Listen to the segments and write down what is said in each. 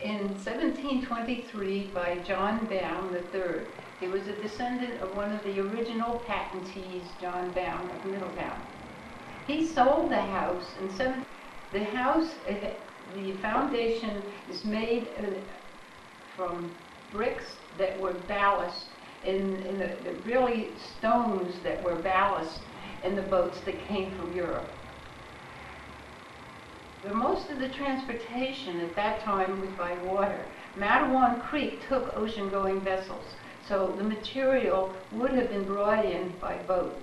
in 1723 by John Bown III. He was a descendant of one of the original patentees, John Bown of Middletown. He sold the house the house, the foundation is made from bricks that were ballast in the really stones that were ballast in the boats that came from Europe. Most of the transportation at that time was by water. Matawan Creek took ocean-going vessels, so the material would have been brought in by boat.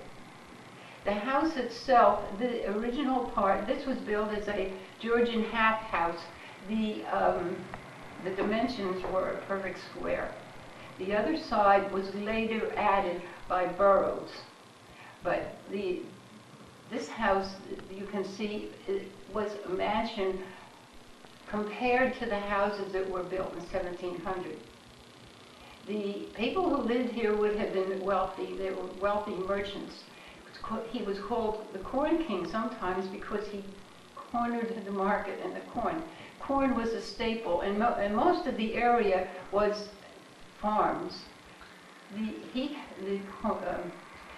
The house itself, the original part, this was built as a Georgian half house. The dimensions were a perfect square. The other side was later added by Burrowes. But this house, you can see, it was a mansion compared to the houses that were built in 1700. The people who lived here would have been wealthy. They were wealthy merchants. He was called the Corn King sometimes because he cornered the market in the corn. Corn was a staple, and most of the area was farms.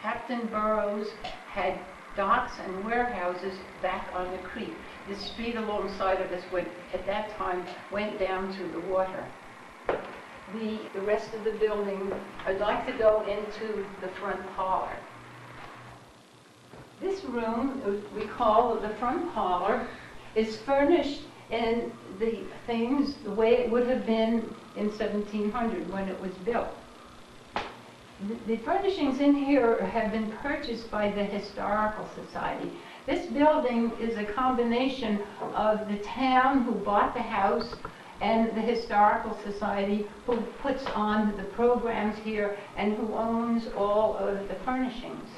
Captain Burrowes had docks and warehouses back on the creek. The street alongside of us at that time went down to the water. The rest of the building, I'd like to go into the front parlor. This room, we call the front parlor, is furnished in the things the way it would have been in 1700 when it was built. The furnishings in here have been purchased by the Historical Society. This building is a combination of the town who bought the house and the Historical Society who puts on the programs here and who owns all of the furnishings.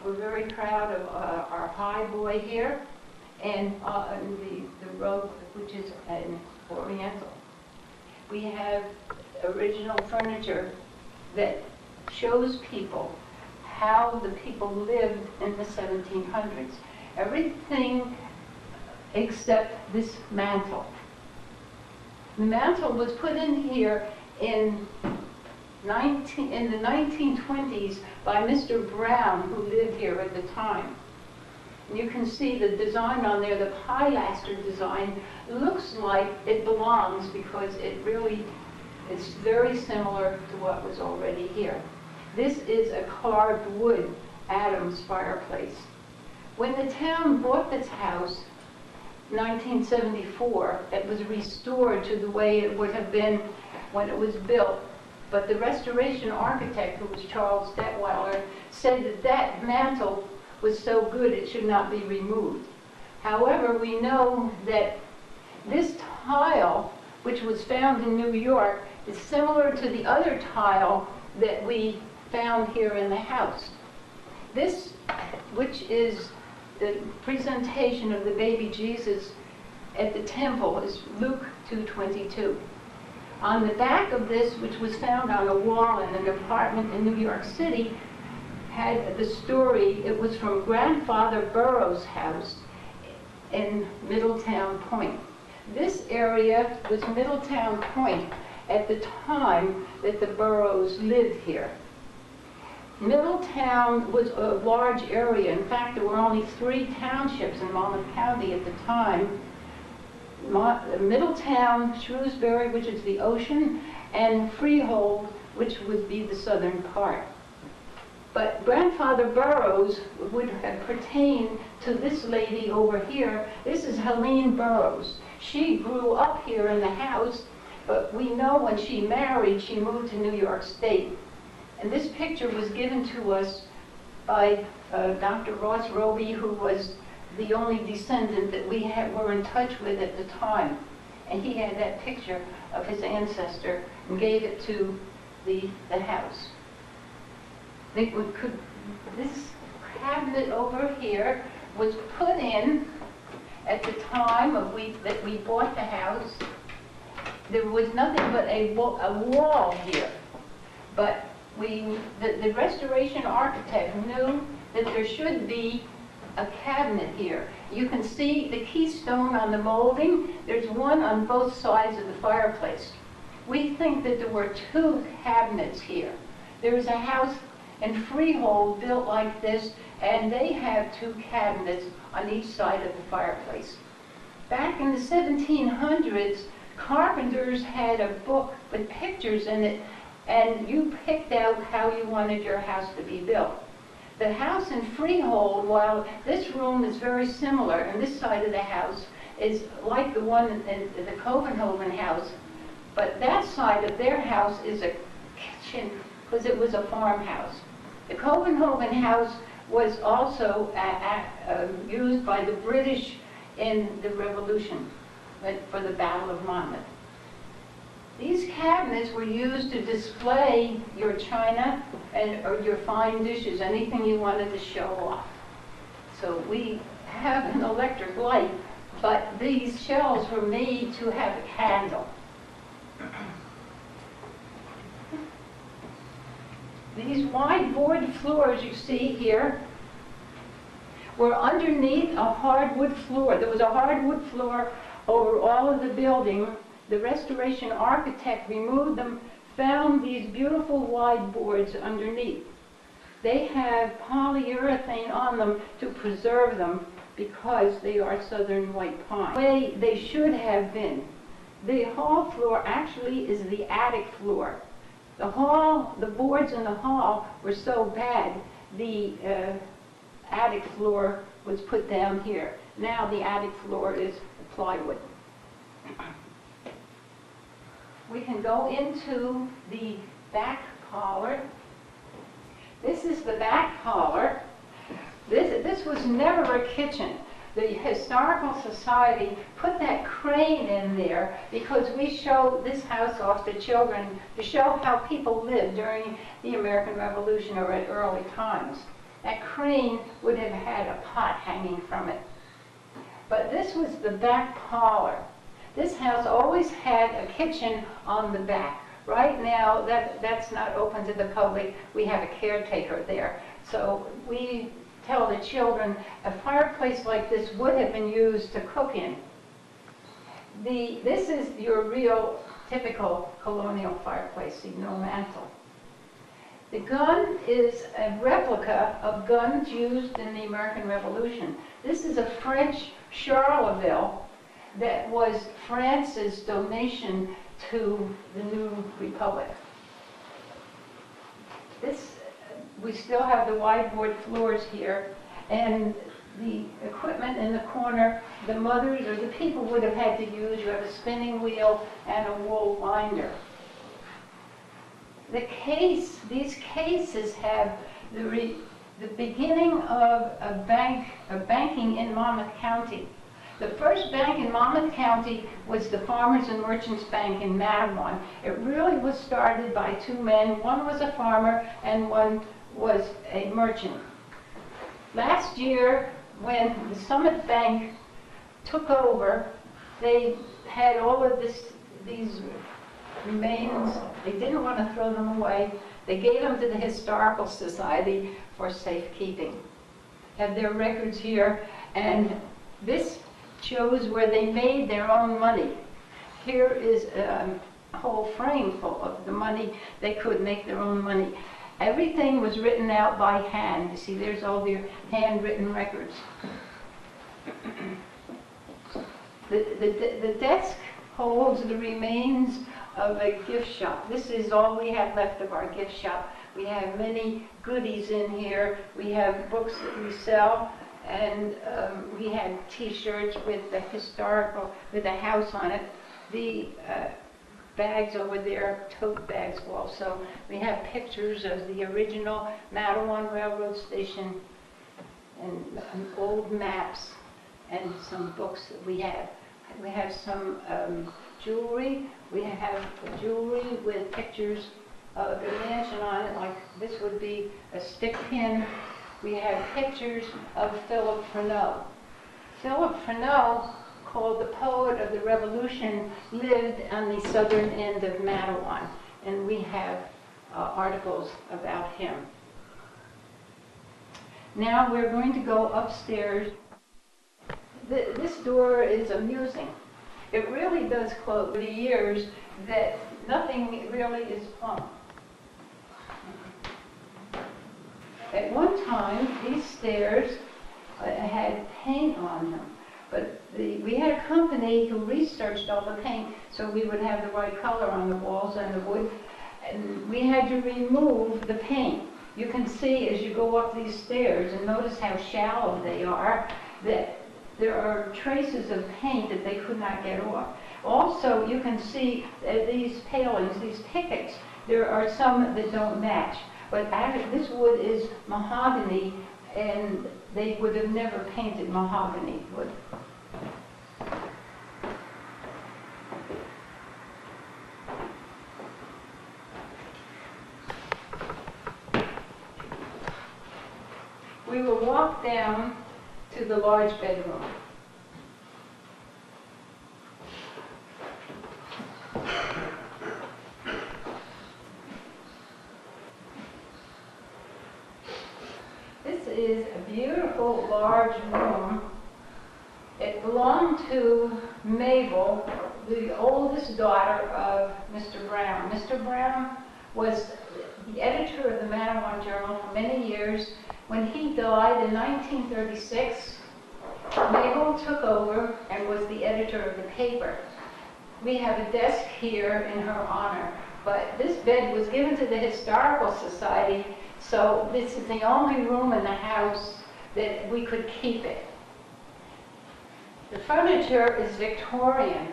We're very proud of our high boy here and the rug, which is an Oriental. We have original furniture that shows people how the people lived in the 1700s. Everything except this mantle. The mantle was put in here in the 1920s by Mr. Brown, who lived here at the time. And you can see the design on there, the pilaster design, looks like it belongs because it's very similar to what was already here. This is a carved wood Adams fireplace. When the town bought this house, 1974, it was restored to the way it would have been when it was built. But the restoration architect, who was Charles Detweiler, said that that mantle was so good it should not be removed. However, we know that this tile, which was found in New York, is similar to the other tile that we found here in the house. This, which is the presentation of the baby Jesus at the temple, is Luke 2:22. On the back of this, which was found on a wall in an apartment in New York City, had the story. It was from Grandfather Burrowes' house in Middletown Point. This area was Middletown Point at the time that the Burrowes lived here. Middletown was a large area. In fact, there were only 3 townships in Monmouth County at the time. Middletown, Shrewsbury, which is the ocean, and Freehold, which would be the southern part. But Grandfather Burrowes would have pertained to this lady over here. This is Helene Burrowes. She grew up here in the house, but we know when she married, she moved to New York State. And this picture was given to us by Dr. Ross Roby, who was the only descendant that we were in touch with at the time. And he had that picture of his ancestor and gave it to the house. This cabinet over here was put in at the time that we bought the house. There was nothing but a wall here. But the restoration architect knew that there should be a cabinet here. You can see the keystone on the molding. There's one on both sides of the fireplace. We think that there were 2 cabinets here. There is a house in Freehold built like this, and they have 2 cabinets on each side of the fireplace. Back in the 1700s, carpenters had a book with pictures in it, and you picked out how you wanted your house to be built. The house in Freehold, while this room is very similar, and this side of the house is like the one in the Copenhagen house, but that side of their house is a kitchen because it was a farmhouse. The Copenhagen house was also used by the British in the Revolution for the Battle of Monmouth. These cabinets were used to display your china or your fine dishes, anything you wanted to show off. So we have an electric light, but these shelves were made to have a candle. These wide board floors you see here were underneath a hardwood floor. There was a hardwood floor over all of the building. The restoration architect removed them, found these beautiful wide boards underneath. They have polyurethane on them to preserve them because they are southern white pine. The way they should have been. The hall floor actually is the attic floor. The boards in the hall were so bad, the attic floor was put down here. Now the attic floor is plywood. We can go into the back parlor. This is the back parlor. This was never a kitchen. The Historical Society put that crane in there because we show this house off to children to show how people lived during the American Revolution or at early times. That crane would have had a pot hanging from it. But this was the back parlor. This house always had a kitchen on the back. Right now, that's not open to the public. We have a caretaker there. So we tell the children a fireplace like this would have been used to cook in. This is your real typical colonial fireplace, see, no mantle. The gun is a replica of guns used in the American Revolution. This is a French Charleville that was France's donation to the new republic. We still have the wide board floors here, and the equipment in the corner, the mothers or the people would have had to use. You have a spinning wheel and a wool winder. These cases have the beginning of banking in Monmouth County. The first bank in Monmouth County was the Farmers and Merchants Bank in Matawan. It really was started by 2 men. One was a farmer and one was a merchant. Last year, when the Summit Bank took over, they had all of these remains. They didn't want to throw them away. They gave them to the Historical Society for safekeeping. Have their records here, and this shows where they made their own money. Here is a whole frame full of the money. They could make their own money. Everything was written out by hand. You see, there's all their handwritten records. The desk holds the remains of a gift shop. This is all we have left of our gift shop. We have many goodies in here. We have books that we sell, and we had T-shirts with with a house on it. The bags over there, tote bags also. We have pictures of the original Matawan Railroad Station and old maps and some books that we have. We have some jewelry. We have jewelry with pictures of the mansion on it, like this would be a stick pin. We have pictures of Philip Freneau. Philip Freneau, called the poet of the Revolution, lived on the southern end of Matawan, and we have articles about him. Now we're going to go upstairs. This door is amusing. It really does close. For the years that nothing really is plumb. At one time, these stairs had paint on them, but we had a company who researched all the paint so we would have the right color on the walls and the wood, and we had to remove the paint. You can see as you go up these stairs, and notice how shallow they are, that there are traces of paint that they could not get off. Also, you can see these palings, these pickets, there are some that don't match. But this wood is mahogany, and they would have never painted mahogany wood. We will walk down to the large bedroom. This is a beautiful large room. It belonged to Mabel, the oldest daughter of Mr. Brown. Mr. Brown was the editor of the Matawan Journal for many years. When he died in 1936, Mabel took over and was the editor of the paper. We have a desk here in her honor, but this bed was given to the Historical Society, so this is the only room in the house that we could keep it. The furniture is Victorian,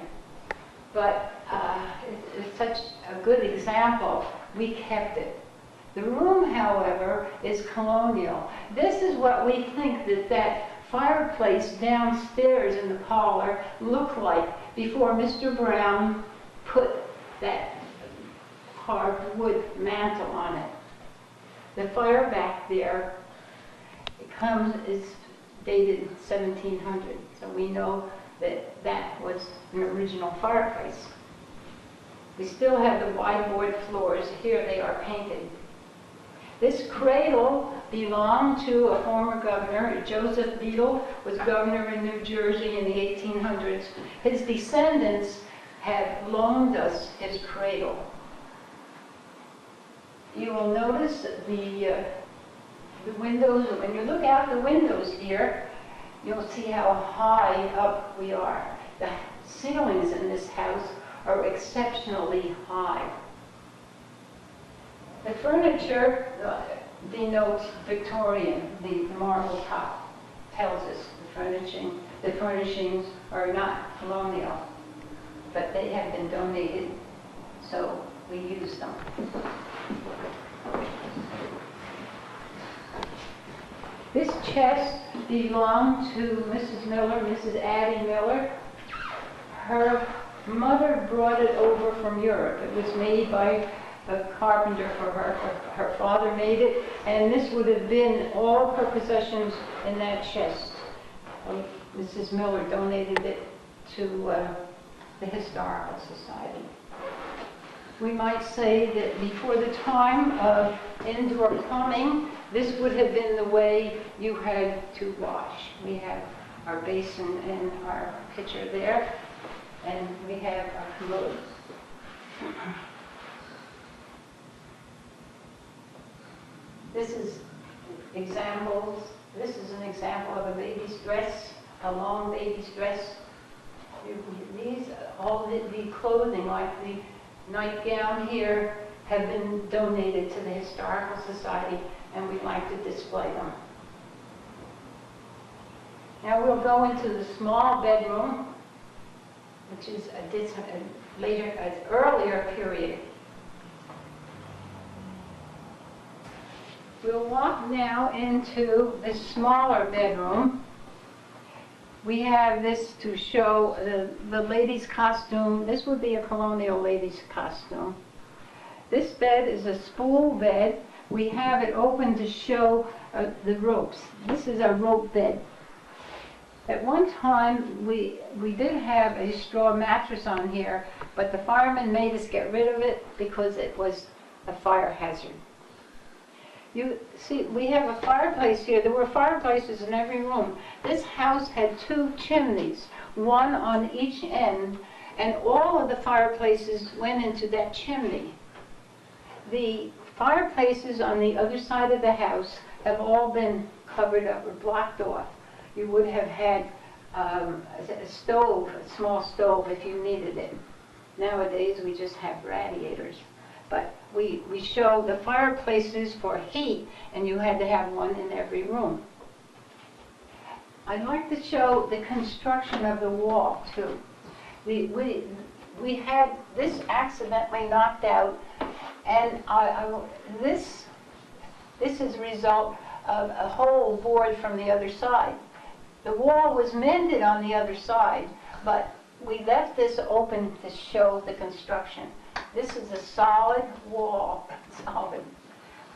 but it's such a good example, we kept it. The room, however, is Colonial. This is what we think that fireplace downstairs in the parlor looked like before Mr. Brown put that carved wood mantle on it. The fire back there is dated 1700, so we know that that was an original fireplace. We still have the wide board floors. Here they are painted. This cradle belonged to a former governor. Joseph Beadle was governor in New Jersey in the 1800s. His descendants have loaned us his cradle. You will notice the windows. When you look out the windows here, you'll see how high up we are. The ceilings in this house are exceptionally high. The furniture denotes Victorian. The marble top tells us the furnishings are not colonial, but they have been donated, so we use them. This chest belonged to Mrs. Miller, Mrs. Addie Miller. Her mother brought it over from Europe. It was made by a carpenter for her. Her father made it, and this would have been all her possessions in that chest. Mrs. Miller donated it to the Historical Society. We might say that before the time of indoor plumbing, this would have been the way you had to wash. We have our basin and our pitcher there, and we have our commode. This is examples. This is an example of a baby's dress, a long baby's dress. All the clothing, like the nightgown here, have been donated to the Historical Society, and we'd like to display them. Now we'll go into the small bedroom, which is an earlier period. We'll walk now into the smaller bedroom. We have this to show the lady's costume. This would be a colonial lady's costume. This bed is a spool bed. We have it open to show the ropes. This is a rope bed. At one time, we did have a straw mattress on here, but the firemen made us get rid of it because it was a fire hazard. You see, we have a fireplace here. There were fireplaces in every room. This house had 2 chimneys, one on each end, and all of the fireplaces went into that chimney. The fireplaces on the other side of the house have all been covered up or blocked off. You would have had a stove, a small stove, if you needed it. Nowadays, we just have radiators. But we show the fireplaces for heat, and you had to have one in every room. I'd like to show the construction of the wall, too. We had this accidentally knocked out, and this is a result of a whole board from the other side. The wall was mended on the other side, but we left this open to show the construction. This is a solid wall, solid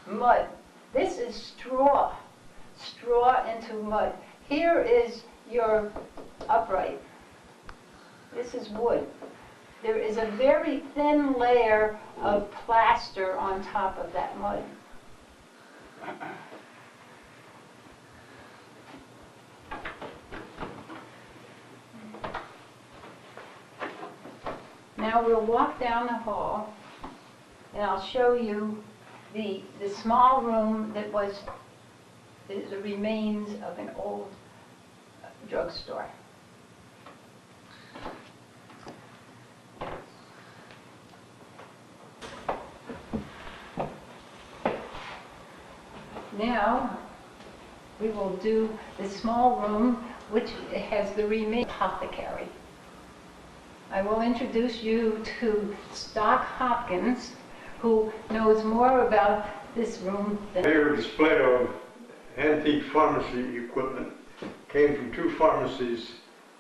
mud. This is straw into mud. Here is your upright. This is wood. There is a very thin layer of plaster on top of that mud. Now we'll walk down the hall, and I'll show you the small room that was the remains of an old drugstore. Now we will do the small room which has the remains apothecary. I will introduce you to Stock Hopkins, who knows more about this room than... Here, a display of antique pharmacy equipment came from 2 pharmacies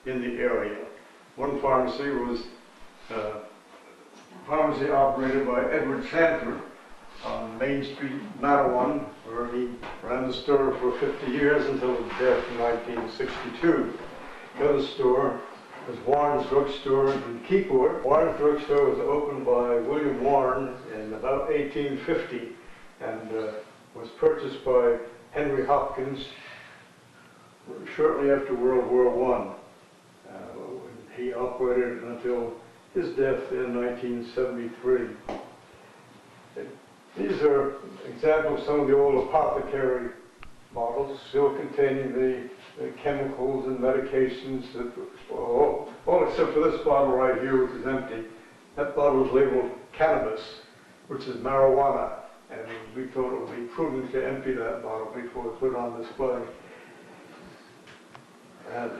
in the area. One pharmacy was a pharmacy operated by Edward Sanford on Main Street, Matawan, where he ran the store for 50 years until his death in 1962. The other store was Warren's Drugstore in Keyport. Warren's Drugstore was opened by William Warren in about 1850 and was purchased by Henry Hopkins shortly after World War I. He operated it until his death in 1973. These are examples of some of the old apothecary bottles, still containing the chemicals and medications that, all except for this bottle right here, which is empty. That bottle is labeled cannabis, which is marijuana, and we thought it would be prudent to empty that bottle before we put it on display. And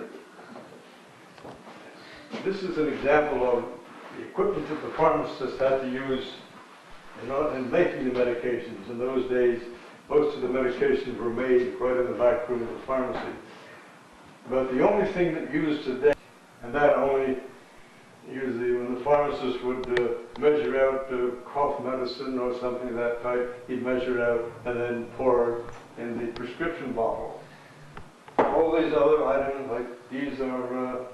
this is an example of the equipment that the pharmacist had to use in making the medications. In those days, most of the medications were made right in the back room of the pharmacy. But the only thing that used today, and that only usually when the pharmacist would measure out cough medicine or something of that type, he'd measure it out and then pour it in the prescription bottle. All these other items, like these are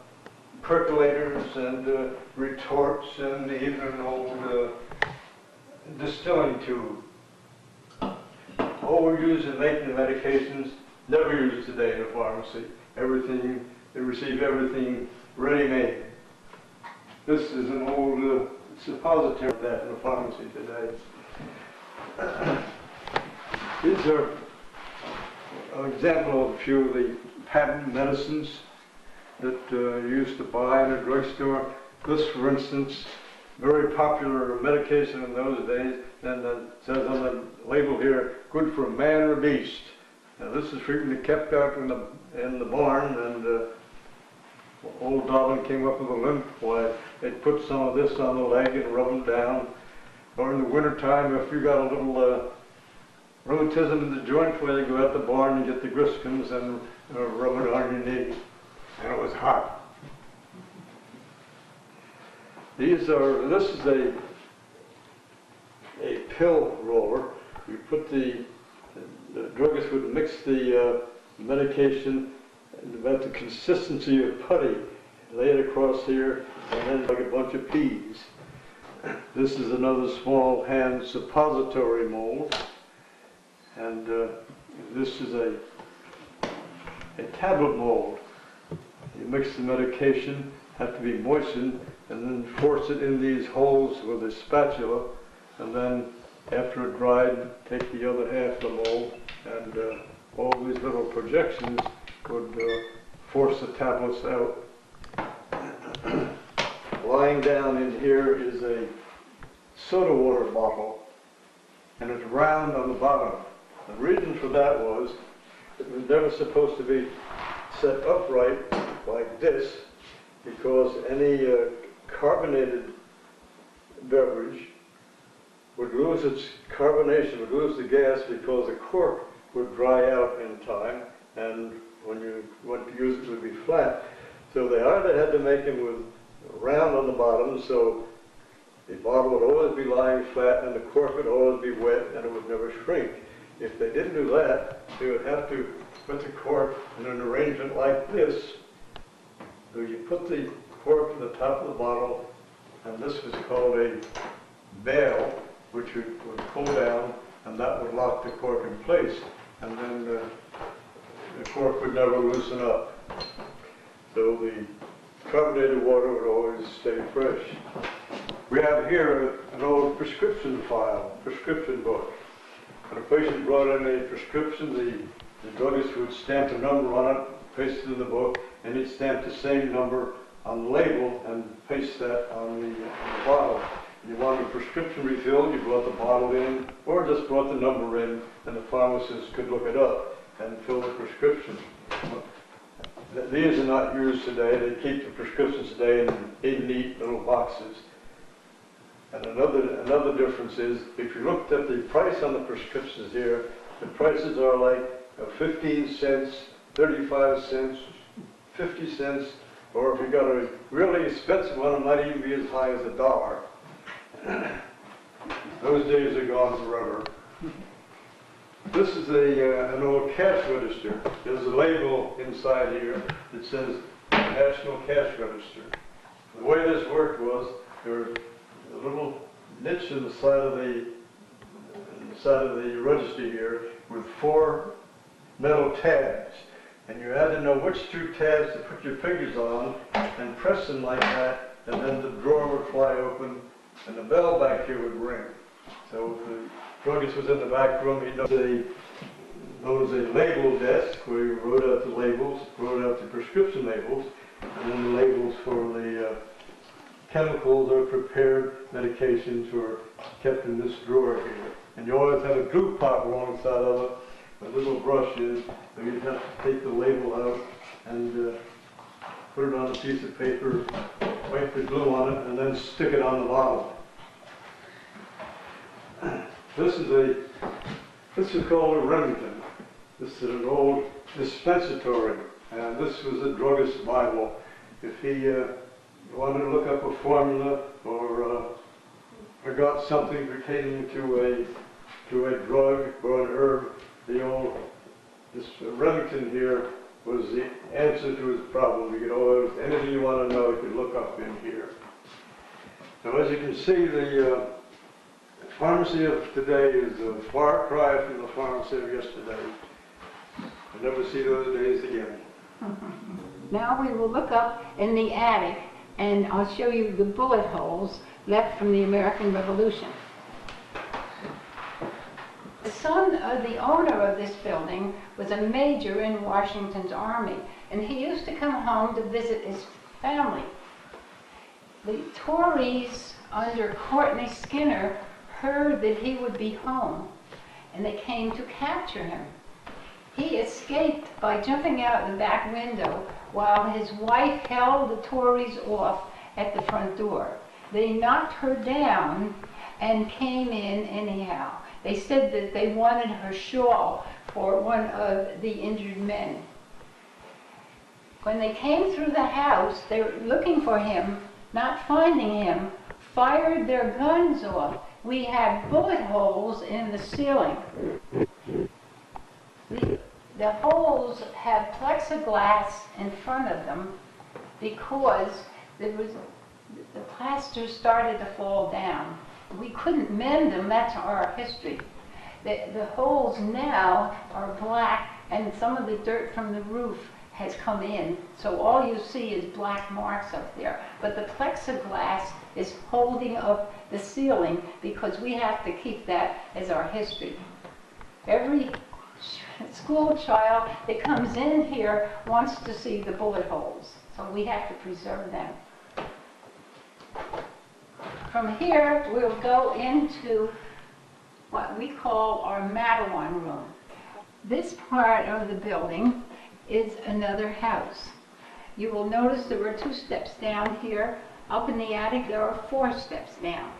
percolators and retorts and even an old distilling tube. All we use in making the medications, never used today in a pharmacy. Everything, they receive everything ready-made. This is an old suppository that in a pharmacy today. These are an example of a few of the patent medicines that you used to buy in a drugstore. This, for instance, very popular medication in those days, and it says on the label here, good for man or beast. Now this is frequently kept out in the barn, and old Dobbin came up with a limp. Why, they'd put some of this on the leg and rub them down. Or in the wintertime, if you got a little rheumatism in the joint, where you go out the barn and get the griscons and rub it on your knee. And it was hot. This is a pill roller. You put the druggist would mix the medication about the consistency of putty, lay it across here, and then like a bunch of peas. This is another small hand suppository mold. And this is a tablet mold. You mix the medication, have to be moistened, and then force it in these holes with a spatula, and then after it dried, take the other half of the mold, and all these little projections would force the tablets out. Lying down in here is a soda water bottle, and it's round on the bottom. The reason for that was it was never supposed to be set upright like this, because any carbonated beverage would lose its carbonation, would lose the gas, because the cork would dry out in time, and when you went to use it, it would be flat. So they either had to make them with round on the bottom, so the bottle would always be lying flat and the cork would always be wet and it would never shrink. If they didn't do that, they would have to put the cork in an arrangement like this. So you put the cork to the top of the bottle, and this was called a bail, which you would pull down, and that would lock the cork in place, and then the cork would never loosen up. So the carbonated water would always stay fresh. We have here an old prescription file, prescription book. When a patient brought in a prescription, the druggist would stamp a number on it, paste it in the book, and he'd stamp the same number on the label and paste that on the bottle. You wanted a prescription refilled, you brought the bottle in, or just brought the number in, and the pharmacist could look it up and fill the prescription. These are not used today. They keep the prescriptions today in neat little boxes. And another difference is, if you looked at the price on the prescriptions here, the prices are like 15 cents, 35 cents, 50 cents, or if you got a really expensive one, it might even be as high as $1. Those days are gone forever. This is an old cash register. There's a label inside here that says National Cash Register. The way this worked was there was a little niche in the side of the register here with 4 metal tabs, and you had to know which 2 tabs to put your fingers on and press them like that, and then the drawer would fly open and the bell back here would ring. So if the druggist was in the back room, he knows a label desk where you wrote out the labels, wrote out the prescription labels, and then the labels for the chemicals or prepared medications were kept in this drawer here. And you always had a glue pot alongside of it, with little brushes, so you'd have to take the label out and put it on a piece of paper, wipe the glue on it, and then stick it on the bottle. This is called a Remington. This is an old dispensatory, and this was a druggist's Bible. If he wanted to look up a formula or forgot something pertaining to a drug or an herb, this Remington here was the answer to his problem. You could always, anything you want to know, you could look up in here. So as you can see, the pharmacy of today is a far cry from the pharmacy of yesterday. I'll never see those days again. Now we will look up in the attic, and I'll show you the bullet holes left from the American Revolution. The son of the owner of this building was a major in Washington's army, and he used to come home to visit his family. The Tories under Courtney Skinner heard that he would be home, and they came to capture him. He escaped by jumping out the back window while his wife held the Tories off at the front door. They knocked her down and came in anyhow. They said that they wanted her shawl for one of the injured men. When they came through the house, they were looking for him, not finding him, fired their guns off. We had bullet holes in the ceiling. The holes have plexiglass in front of them because the plaster started to fall down. We couldn't mend them, that's our history. The holes now are black, and some of the dirt from the roof has come in, so all you see is black marks up there. But the plexiglass is holding up the ceiling because we have to keep that as our history. Every school child that comes in here wants to see the bullet holes, so we have to preserve them. From here, we'll go into what we call our Matawan room. This part of the building is another house. You will notice there were 2 steps down here. Up in the attic, there are 4 steps down.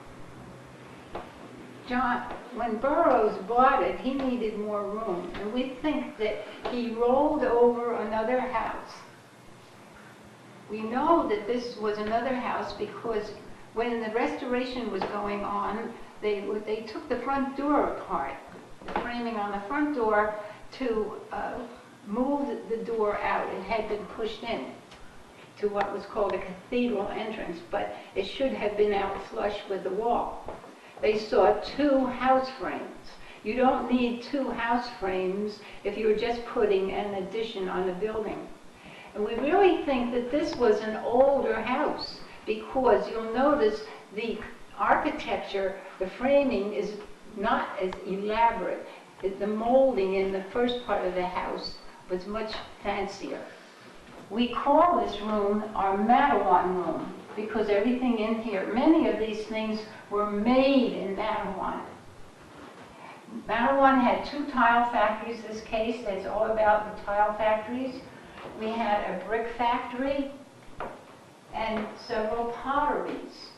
When Burrowes bought it, he needed more room, and we think that he rolled over another house. We know that this was another house because when the restoration was going on, they took the front door apart, the framing on the front door, to move the door out. It had been pushed in to what was called a cathedral entrance, but it should have been out flush with the wall. They saw 2 house frames. You don't need 2 house frames if you're just putting an addition on a building. And we really think that this was an older house because you'll notice the architecture, the framing is not as elaborate. The molding in the first part of the house was much fancier. We call this room our Matawan room because everything in here, many of these things were made in Matawan. Matawan had 2 tile factories. This case is all about the tile factories. We had a brick factory and several potteries.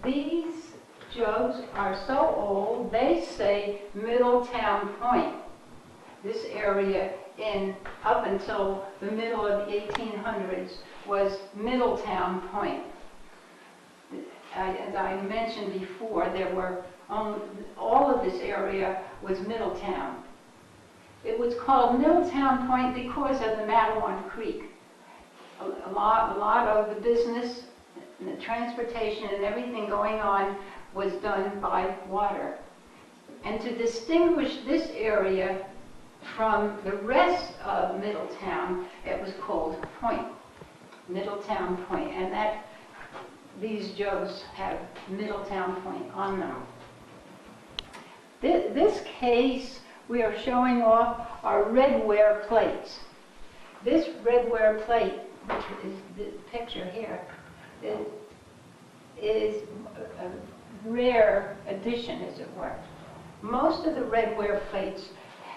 These jugs are so old, they say Middletown Point. This area up until the middle of the 1800s was Middletown Point. As I mentioned before, there were all of this area was Middletown. It was called Middletown Point because of the Matawan Creek. A lot of the business, and the transportation, and everything going on was done by water. And to distinguish this area from the rest of Middletown, it was called Point, Middletown Point, and that these jugs have Middletown Point on them. This case, we are showing off our redware plates. This redware plate, which is the picture here, is a rare addition, as it were. Most of the redware plates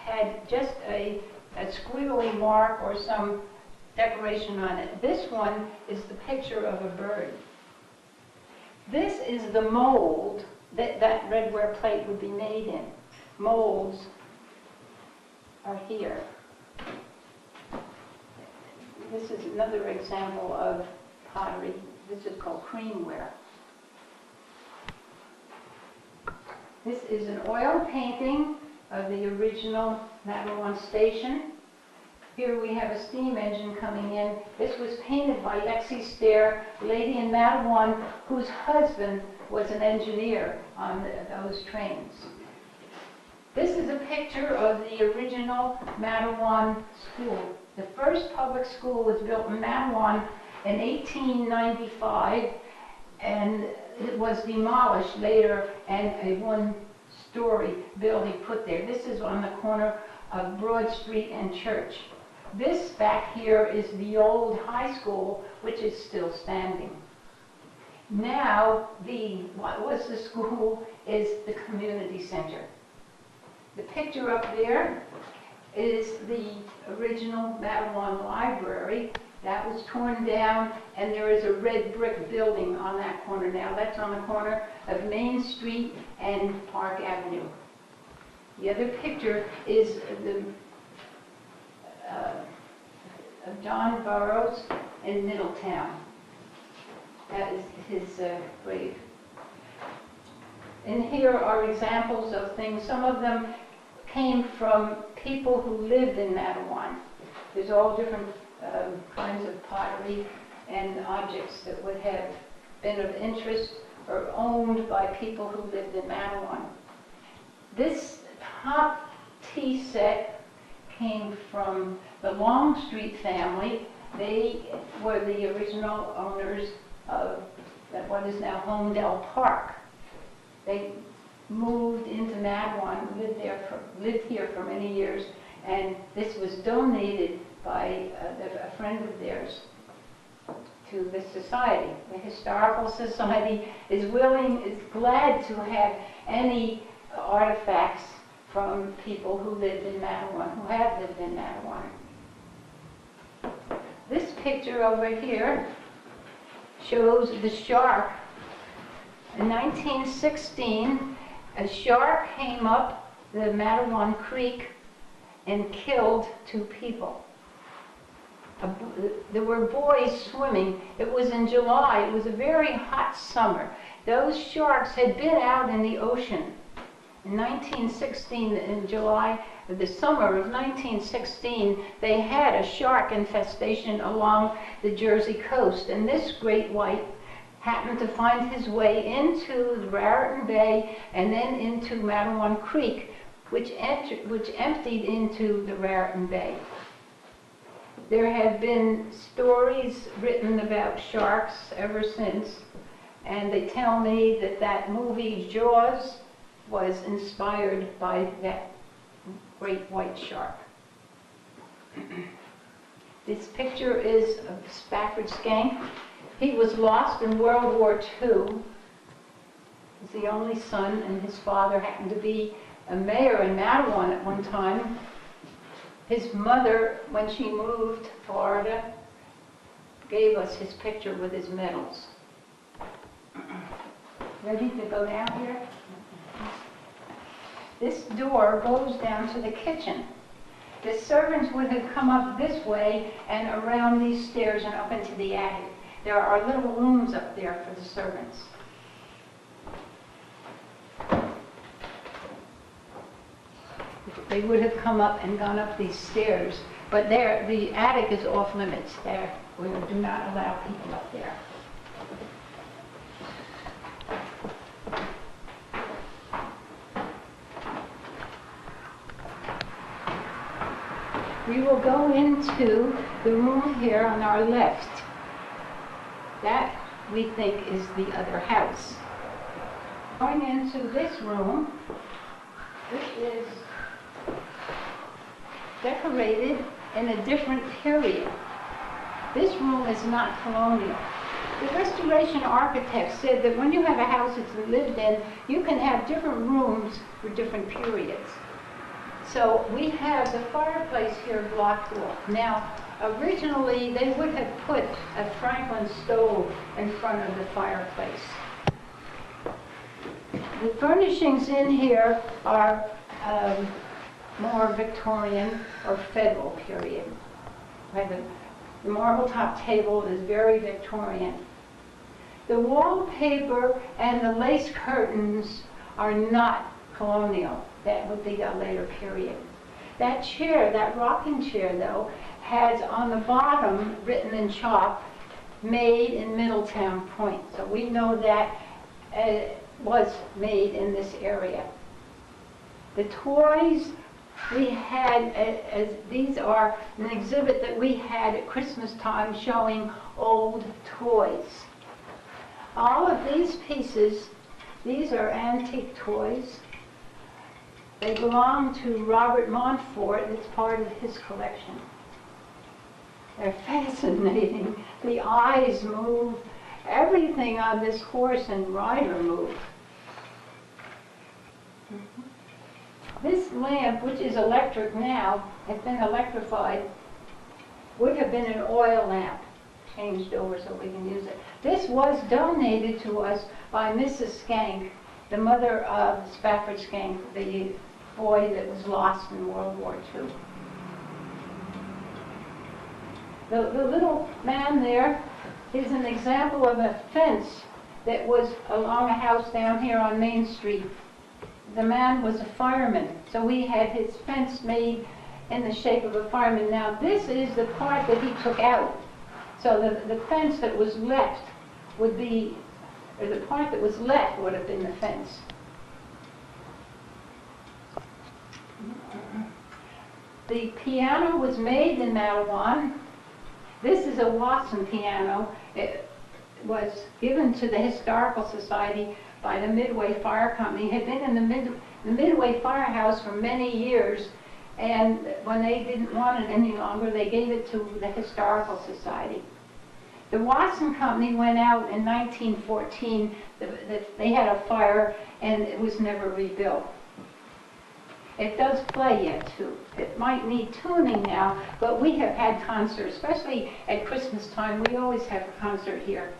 had just a squiggly mark or some decoration on it. This one is the picture of a bird. This is the mold that that redware plate would be made in. Molds are here. This is another example of pottery. This is called creamware. This is an oil painting of the original Matawan station. Here we have a steam engine coming in. This was painted by Lexi Stair, a lady in Matawan whose husband was an engineer on those trains. This is a picture of the original Matawan school. The first public school was built in Matawan in 1895, and it was demolished later and a one-story building put there. This is on the corner of Broad Street and Church. This back here is the old high school, which is still standing. Now, what was the school is the community center. The picture up there is the original Matawan Library. That was torn down, and there is a red brick building on that corner now. That's on the corner of Main Street and Park Avenue. The other picture is of John Burrowes in Middletown. That is his grave. And here are examples of things. Some of them came from people who lived in Matawan. There's all different kinds of pottery and objects that would have been of interest or owned by people who lived in Matawan. This top tea set came from the Longstreet family. They were the original owners of what is now Homedale Park. They moved into Matawan, lived here for many years, and this was donated by a friend of theirs to the society. The Historical Society is glad to have any artifacts from people who lived in Matawan, who have lived in Matawan. This picture over here shows the shark. In 1916, a shark came up the Matawan Creek and killed 2 people. There were boys swimming. It was in July. It was a very hot summer. Those sharks had been out in the ocean. In 1916, in July, the summer of 1916, they had a shark infestation along the Jersey coast, and this great white happened to find his way into Raritan Bay and then into Matawan Creek, which emptied into the Raritan Bay. There have been stories written about sharks ever since, and they tell me that that movie Jaws was inspired by that great white shark. This picture is of Spafford Skank. He was lost in World War II. He's the only son, and his father happened to be a mayor in Matawan at one time. His mother, when she moved to Florida, gave us his picture with his medals. Ready to go down here? This door goes down to the kitchen. The servants would have come up this way and around these stairs and up into the attic. There are little rooms up there for the servants. They would have come up and gone up these stairs, but there, the attic is off limits. There, we do not allow people up there. We will go into the room here on our left. That, we think, is the other house. Going into this room, this is decorated in a different period. This room is not colonial. The restoration architect said that when you have a house that's lived in, you can have different rooms for different periods. So we have the fireplace here blocked off. Now, originally they would have put a Franklin stove in front of the fireplace. The furnishings in here are more Victorian or Federal period. The marble top table is very Victorian. The wallpaper and the lace curtains are not colonial. That would be a later period. That chair, that rocking chair though, has on the bottom, written in chalk, made in Middletown Point. So we know that was made in this area. The toys we had, these are an exhibit that we had at Christmas time showing old toys. All of these pieces, these are antique toys. They belong to Robert Montfort. It's part of his collection. They're fascinating. The eyes move. Everything on this horse and rider move. This lamp, which is electric now, has been electrified, would have been an oil lamp, changed over so we can use it. This was donated to us by Mrs. Skank, the mother of Spafford Skank, the boy that was lost in World War II. The little man there is an example of a fence that was along a house down here on Main Street. The man was a fireman, so we had his fence made in the shape of a fireman. Now this is the part that he took out. So the fence that was left would be, or the part that was left would have been the fence. The piano was made in Matawan. This is a Watson piano. It was given to the Historical Society by the Midway Fire Company. It had been in the Midway Firehouse for many years, and when they didn't want it any longer, they gave it to the Historical Society. The Watson Company went out in 1914. They had a fire, and it was never rebuilt. It does play yet, too. It might need tuning now, but we have had concerts, especially at Christmas time. We always have a concert here.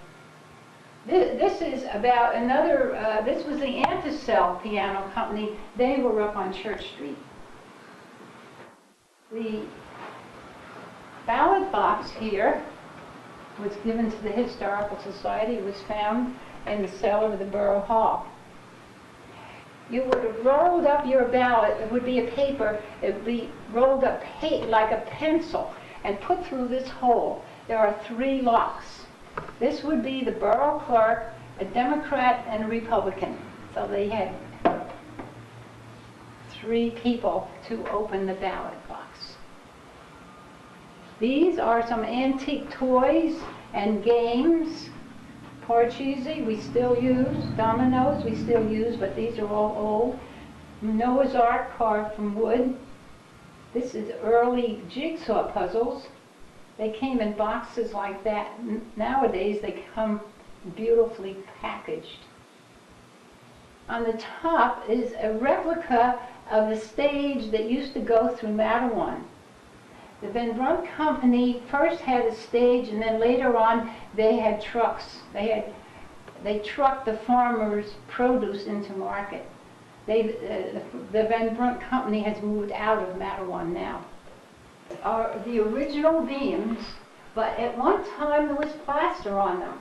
This is about another, this was the Anticel Piano Company. They were up on Church Street. The ballot box here was given to the Historical Society. It was found in the cellar of the Borough Hall. You would have rolled up your ballot. It would be a paper. It would be rolled up like a pencil and put through this hole. There are 3 locks. This would be the borough clerk, a Democrat, and a Republican. So they had 3 people to open the ballot box. These are some antique toys and games. Parcheesi we still use, dominoes we still use, but these are all old. Noah's Ark carved from wood. This is early jigsaw puzzles. They came in boxes like that. Nowadays they come beautifully packaged. On the top is a replica of the stage that used to go through Matawan. The Van Brunt Company first had a stage, and then later on they had trucks. They trucked the farmers' produce into market. The Van Brunt Company has moved out of Matawan now. Are the original beams, but at one time there was plaster on them.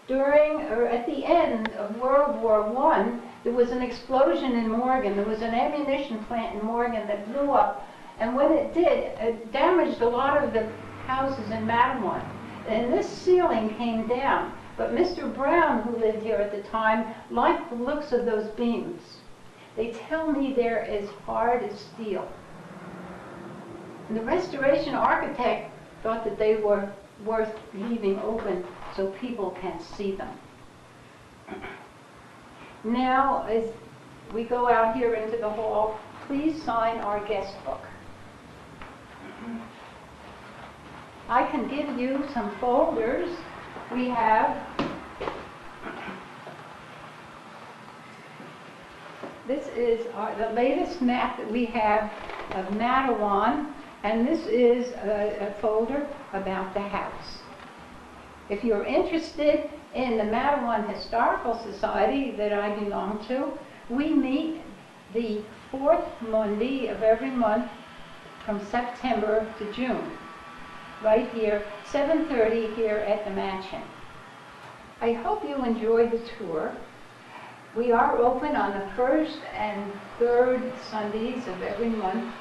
At the end of World War I, there was an explosion in Morgan. There was an ammunition plant in Morgan that blew up. And when it did, it damaged a lot of the houses in Matawan. And this ceiling came down. But Mr. Brown, who lived here at the time, liked the looks of those beams. They tell me they're as hard as steel. And the restoration architect thought that they were worth leaving open so people can see them. Now, as we go out here into the hall, please sign our guest book. I can give you some folders. We have this is the latest map that we have of Matawan, and this is a folder about the house. If you're interested in the Matawan Historical Society that I belong to, we meet the 4th Monday of every month from September to June, right here, 7:30 here at the mansion. I hope you enjoy the tour. We are open on the 1st and 3rd Sundays of every month.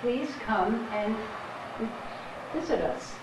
Please come and visit us.